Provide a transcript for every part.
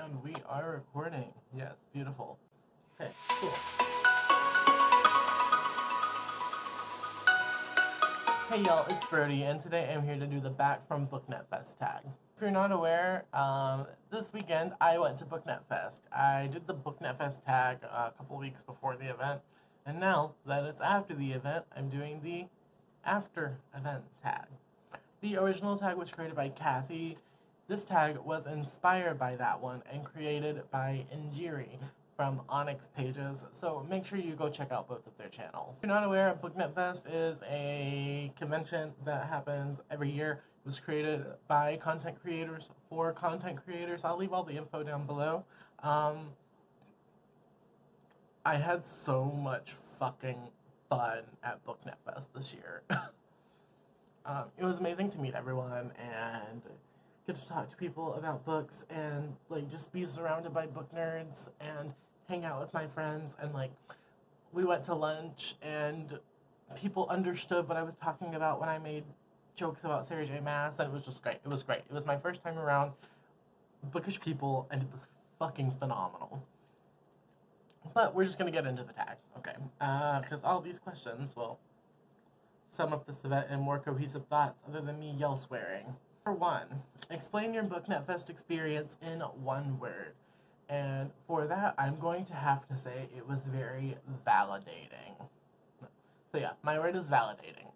And we are recording. Yes, beautiful. Okay, cool. Hey y'all, it's Brody, and today I'm here to do the Back from BookNet Fest tag. If you're not aware, this weekend I went to BookNet Fest. I did the BookNet Fest tag a couple weeks before the event, and now that it's after the event, I'm doing the after event tag. The original tag was created by Kathy. This tag was inspired by that one and created by Giri from Onyx Pages, so make sure you go check out both of their channels. If you're not aware, BookNet Fest is a convention that happens every year. It was created by content creators for content creators. I'll leave all the info down below. I had so much fucking fun at BookNet Fest this year. It was amazing to meet everyone and get to talk to people about books and like just be surrounded by book nerds and hang out with my friends, and like we went to lunch and people understood what I was talking about when I made jokes about Sarah J. Maas, and it was just great. It was great. It was my first time around bookish people and it was fucking phenomenal. But we're just gonna get into the tag, okay? Because all these questions will sum up this event in more cohesive thoughts other than me yell swearing. Number 1, explain your BookNet Fest experience in one word. And for that, I'm going to have to say it was very validating. So yeah, my word is validating.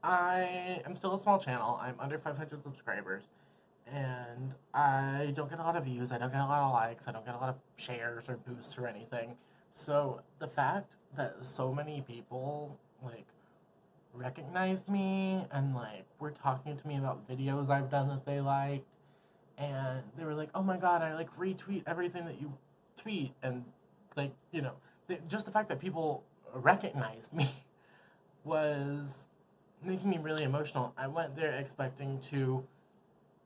I am still a small channel. I'm under 500 subscribers. And I don't get a lot of views. I don't get a lot of likes. I don't get a lot of shares or boosts or anything. So the fact that so many people, like, recognized me and like were talking to me about videos I've done that they liked, and they were like, oh my god, I like retweet everything that you tweet, and like, you know, just the fact that people recognized me was making me really emotional. I went there expecting to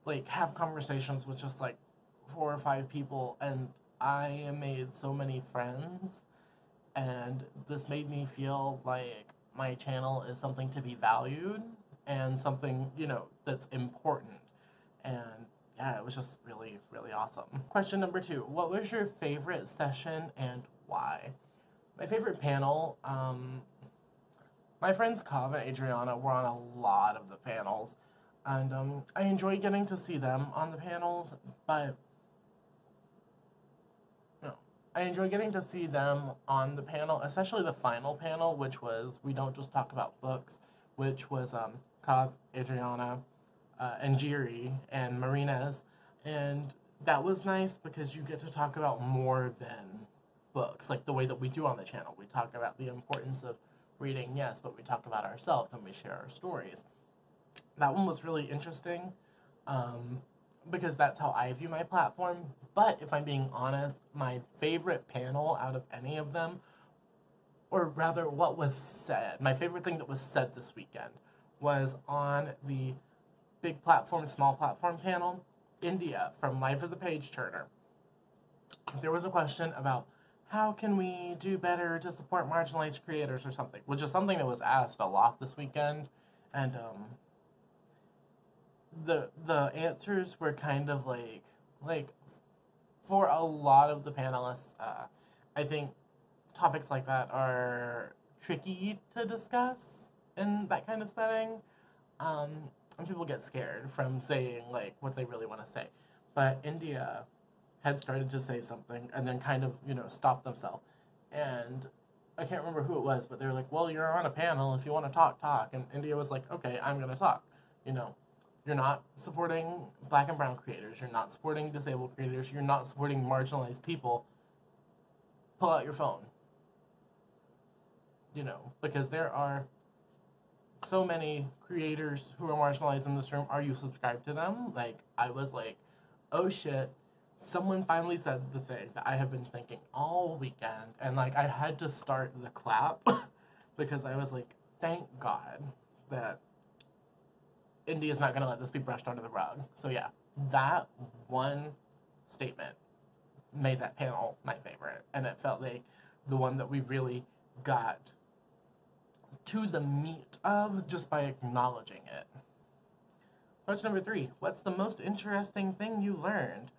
like have conversations with just like 4 or 5 people, and I made so many friends, and this made me feel like my channel is something to be valued and something, you know, that's important. And yeah, it was just really, really awesome. Question number 2, what was your favorite session and why? My favorite panel, my friends Kav and Adriana were on a lot of the panels, and I enjoyed getting to see them on the panels, but I enjoy getting to see them on the panel, especially the final panel, which was We Don't Just Talk About Books, which was Kav, Adriana, and Giri, and Marina's. And that was nice because you get to talk about more than books, like the way that we do on the channel. We talk about the importance of reading, yes, but we talk about ourselves and we share our stories. That one was really interesting. Because that's how I view my platform. But if I'm being honest, my favorite panel out of any of them, or rather what was said, my favorite thing that was said this weekend was on the big platform, small platform panel, India from Life as a Page Turner. There was a question about how can we do better to support marginalized creators or something, which is something that was asked a lot this weekend, and the answers were kind of like for a lot of the panelists, I think topics like that are tricky to discuss in that kind of setting, and people get scared from saying like what they really want to say. But India had started to say something and then kind of, you know, stopped themselves, and I can't remember who it was, but they were like, well, you're on a panel, if you want to talk, and India was like, okay, I'm gonna talk, you know. You're not supporting Black and brown creators. You're not supporting disabled creators. You're not supporting marginalized people. Pull out your phone. You know, because there are so many creators who are marginalized in this room. Are you subscribed to them? Like, I was like, oh shit, someone finally said the thing that I have been thinking all weekend. And like, I had to start the clap because I was like, thank God that India's not going to let this be brushed under the rug. So yeah, that one statement made that panel my favorite. And it felt like the one that we really got to the meat of just by acknowledging it. Question number 3. What's the most interesting thing you learned?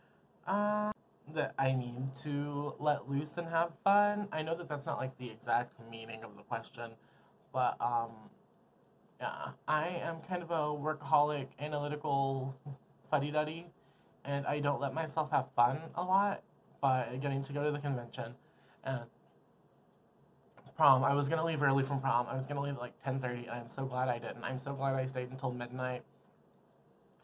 That I need to let loose and have fun. I know that that's not like the exact meaning of the question, but yeah, I am kind of a workaholic, analytical fuddy-duddy, and I don't let myself have fun a lot by getting to go to the convention. And prom, I was going to leave early from prom. I was going to leave at like 10:30, and I'm so glad I didn't. I'm so glad I stayed until midnight.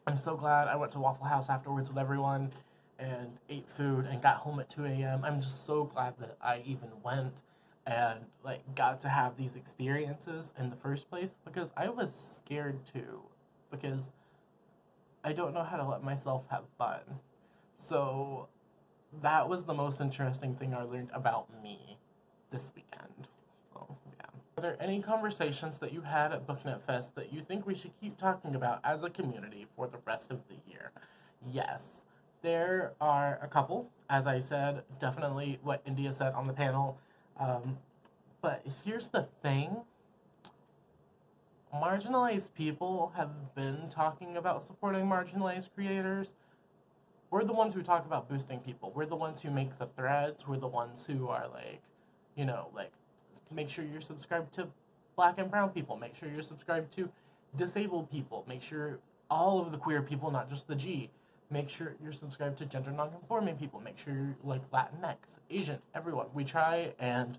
I'm so glad I went to Waffle House afterwards with everyone and ate food and got home at 2 a.m. I'm just so glad that I even went and like got to have these experiences in the first place, because I was scared too, because I don't know how to let myself have fun. So that was the most interesting thing I learned about me this weekend. So yeah. Are there any conversations that you had at BookNet Fest that you think we should keep talking about as a community for the rest of the year? Yes. There are a couple, as I said, definitely what India said on the panel. But here's the thing. Marginalized people have been talking about supporting marginalized creators. We're the ones who talk about boosting people. We're the ones who make the threads. We're the ones who are like, you know, like, make sure you're subscribed to Black and brown people. Make sure you're subscribed to disabled people. Make sure all of the queer people, not just the G. Make sure you're subscribed to gender nonconforming people. Make sure you're like Latinx, Asian, everyone. We try and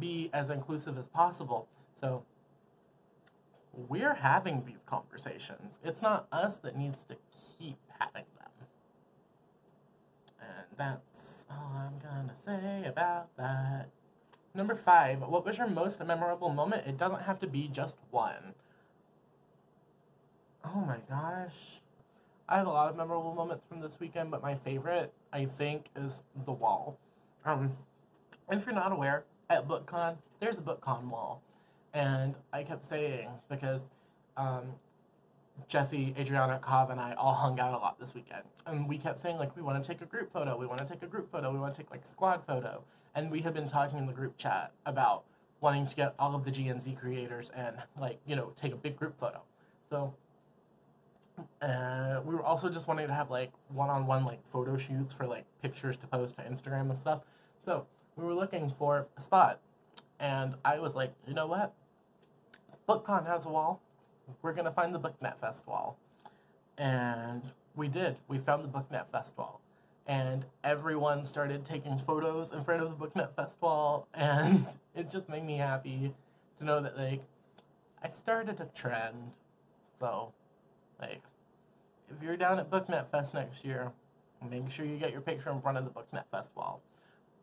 be as inclusive as possible. So we're having these conversations. It's not us that needs to keep having them. And that's all I'm gonna say about that. Number 5, what was your most memorable moment? It doesn't have to be just one. Oh my gosh. I have a lot of memorable moments from this weekend, but my favorite, I think, is the wall. If you're not aware, at BookCon, there's a BookCon wall. And I kept saying, because Jesse, Adriana, Kav, and I all hung out a lot this weekend. And we kept saying, like, we want to take a group photo, we want to take a group photo, we want to take, like, a squad photo. And we had been talking in the group chat about wanting to get all of the G and Z creators and, like, you know, take a big group photo. So we were also just wanting to have, like, one-on-one, like, photo shoots for, like, pictures to post to Instagram and stuff. So we were looking for a spot. And I was like, you know what? BookCon has a wall. We're going to find the BookNet Fest wall. And we did. We found the BookNet Fest wall. And everyone started taking photos in front of the BookNet Fest wall. And it just made me happy to know that, like, I started a trend. So, like, if you're down at BookNet Fest next year, make sure you get your picture in front of the BookNet Fest wall.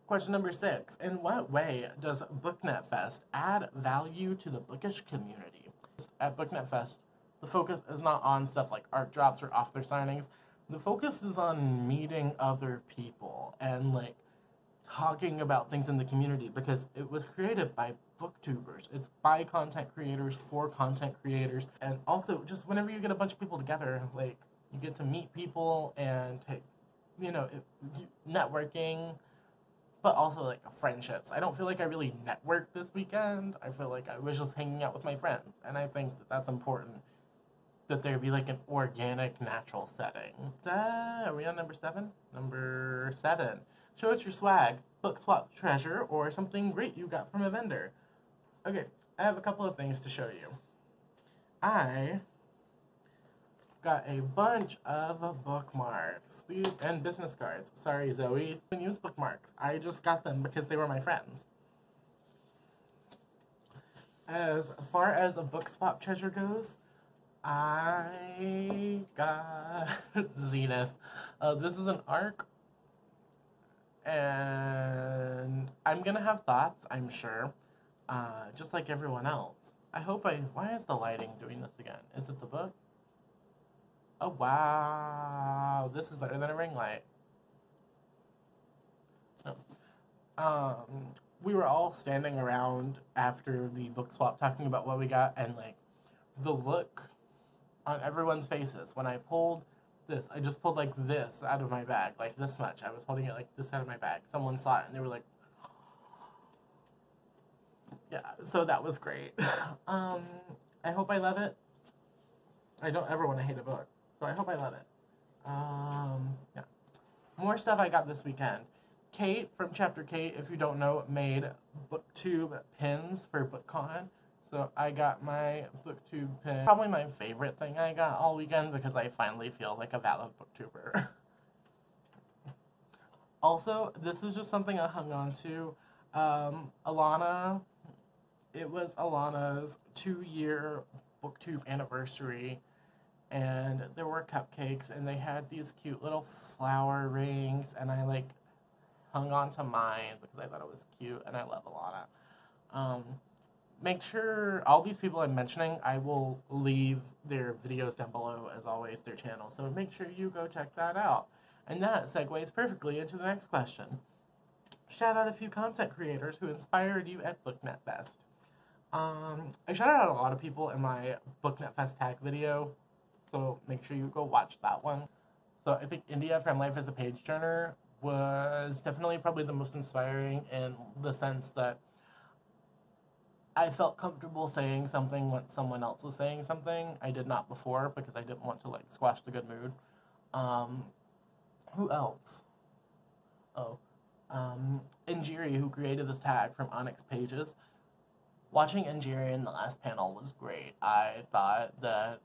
Question number 6. In what way does BookNet Fest add value to the bookish community? At BookNet Fest, the focus is not on stuff like art drops or author signings. The focus is on meeting other people and, like, talking about things in the community, because it was created by booktubers. It's by content creators for content creators. And also, just whenever you get a bunch of people together, like, you get to meet people and take, you know, networking, but also, like, friendships. I don't feel like I really networked this weekend. I feel like I was just hanging out with my friends, and I think that that's important, that there be, like, an organic, natural setting. Are we on number 7? Number 7. Show us your swag, book swap treasure, or something great you got from a vendor. Okay, I have a couple of things to show you. I got a bunch of bookmarks. These and business cards. Sorry, Zoe. I didn't use bookmarks. I just got them because they were my friends. As far as a book swap treasure goes, I got Zenith. This is an ARC, and I'm gonna have thoughts, I'm sure, just like everyone else. Why is the lighting doing this again? Is it the book? Oh, wow. This is better than a ring light. Oh. We were all standing around after the book swap talking about what we got, and, like, the look on everyone's faces when I pulled this. I just pulled, like, this out of my bag, like, this much. I was holding it, like, this out of my bag. Someone saw it, and they were like, yeah, so that was great. I hope I love it. I don't ever want to hate a book, so I hope I love it. Yeah. More stuff I got this weekend. Kate from Chapter Kate, if you don't know, made booktube pins for BookCon. So I got my booktube pin. Probably my favorite thing I got all weekend because I finally feel like a valid booktuber. Also, this is just something I hung on to. Alana, it was Alana's 2-year booktube anniversary, and there were cupcakes, and they had these cute little flower rings, and I like hung on to mine because I thought it was cute, and I love Alana. Make sure all these people I'm mentioning, I will leave their videos down below, as always, their channel, so make sure you go check that out. And that segues perfectly into the next question. Shout out a few content creators who inspired you at BookNet Fest. I shouted out a lot of people in my BookNet Fest tag video, so make sure you go watch that one. So I think India from Life as a Page Turner was definitely probably the most inspiring in the sense that I felt comfortable saying something when someone else was saying something. I did not before because I didn't want to like squash the good mood. Who else? Oh, Giri, who created this tag from Onyx Pages. Watching Giri in the last panel was great. I thought that,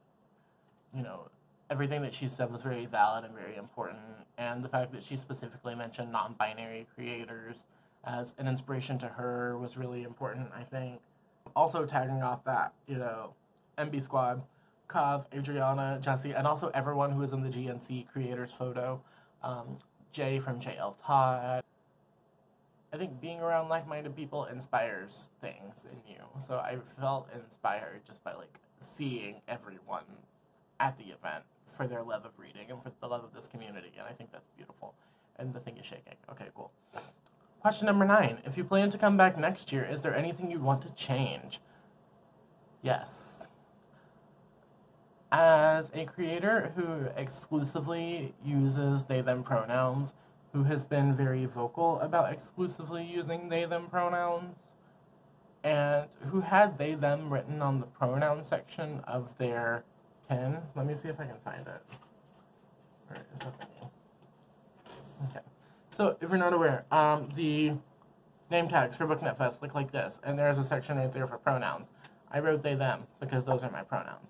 you know, everything that she said was very valid and very important, and the fact that she specifically mentioned non-binary creators as an inspiration to her was really important, I think. Also tagging off that, you know, MB Squad, Kav, Adriana, Jesse, and also everyone who was in the GNC creators photo. Jay from JL Todd. I think being around like-minded people inspires things in you. So I felt inspired just by like seeing everyone at the event for their love of reading and for the love of this community, and I think that's beautiful. And the thing is shaking. Okay, cool. Question number 9. If you plan to come back next year, is there anything you'd want to change? Yes. As a creator who exclusively uses they-them pronouns, who has been very vocal about exclusively using they-them pronouns, and who had they-them written on the pronoun section of their pin. Let me see if I can find it. Or is that thingy? Okay. So, if you're not aware, the name tags for BookNet Fest look like this, and there's a section right there for pronouns. I wrote they-them because those are my pronouns.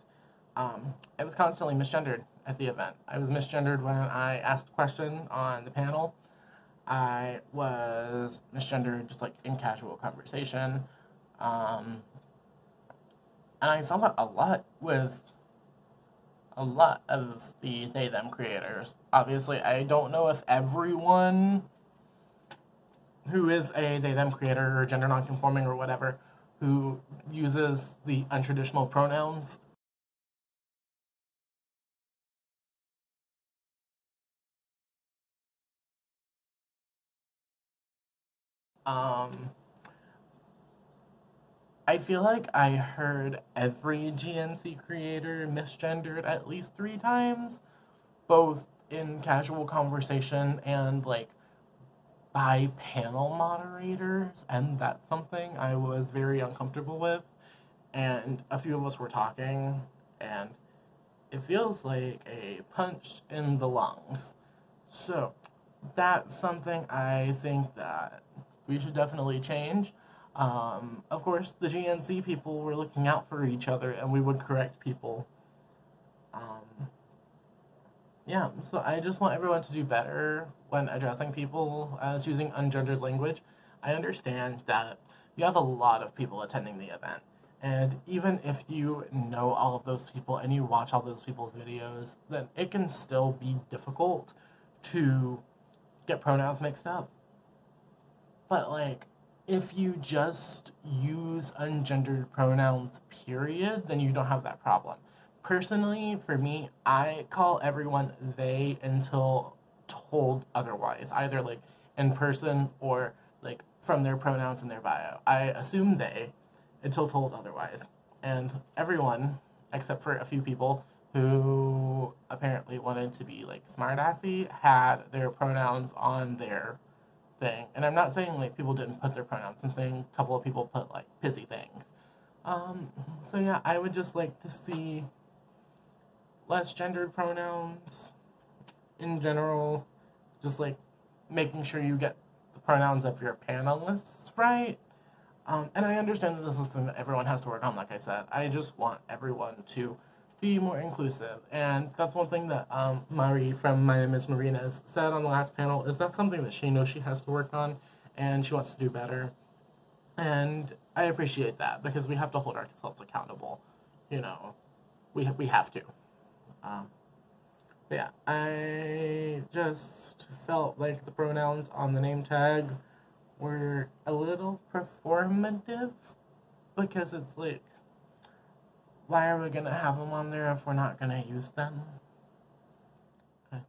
I was constantly misgendered at the event. I was misgendered when I asked a question on the panel. I was misgendered just like in casual conversation. And I saw that a lot with a lot of the they-them creators. Obviously, I don't know if everyone who is a they-them creator or gender nonconforming or whatever who uses the untraditional pronouns I feel like I heard every GNC creator misgendered at least 3 times, both in casual conversation and like by panel moderators, and that's something I was very uncomfortable with. And a few of us were talking, and it feels like a punch in the lungs. So that's something I think that we should definitely change. Of course, the GNC people were looking out for each other, and we would correct people. Yeah, so I just want everyone to do better when addressing people as using ungendered language. I understand that you have a lot of people attending the event, and even if you know all of those people and you watch all those people's videos, then it can still be difficult to get pronouns mixed up. But like, if you just use ungendered pronouns, period, then you don't have that problem. Personally, for me, I call everyone they until told otherwise, either like in person or like from their pronouns in their bio. I assume they until told otherwise. And everyone, except for a few people who apparently wanted to be like smartassy, had their pronouns on their thing. And I'm not saying like people didn't put their pronouns. I'm saying a couple of people put like pissy things. So yeah, I would just like to see less gendered pronouns in general, just like making sure you get the pronouns of your panelists right. And I understand that this is something that everyone has to work on, like I said. I just want everyone to be more inclusive. And that's one thing that Marie from My Name is Marina's said on the last panel, is that's something that she knows she has to work on, and she wants to do better. And I appreciate that, because we have to hold ourselves accountable. You know, we have to. But yeah, I just felt like the pronouns on the name tag were a little performative, because it's like, why are we going to have them on there if we're not going to use them? Okay.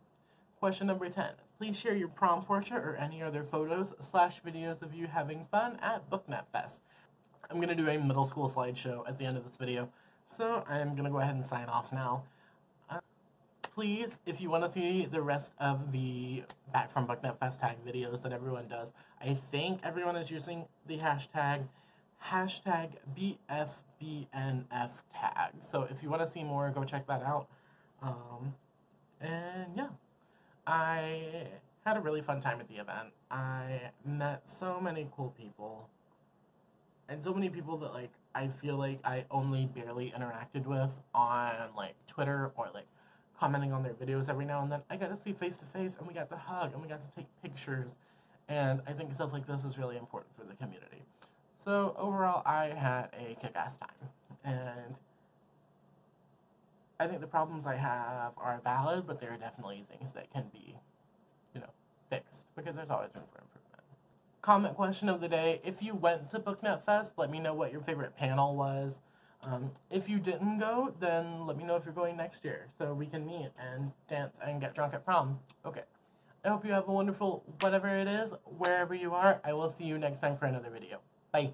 Question number 10. Please share your prom portrait or any other photos / videos of you having fun at BookNet Fest. I'm going to do a middle school slideshow at the end of this video, so I'm going to go ahead and sign off now. Please, if you want to see the rest of the Back from BookNet Fest tag videos that everyone does, I think everyone is using the hashtag BFBNF tag. So if you want to see more, go check that out. And yeah, I had a really fun time at the event. I met so many cool people, and so many people that like I feel like I only barely interacted with on like Twitter or like commenting on their videos every now and then. I got to see face to face, and we got to hug, and we got to take pictures, and I think stuff like this is really important for the community. So overall, I had a kick-ass time, and I think the problems I have are valid, but there are definitely things that can be, you know, fixed, because there's always room for improvement. Comment question of the day: if you went to BookNet Fest, let me know what your favorite panel was. If you didn't go, then let me know if you're going next year, so we can meet and dance and get drunk at prom. Okay. I hope you have a wonderful whatever it is, wherever you are. I will see you next time for another video. Bye.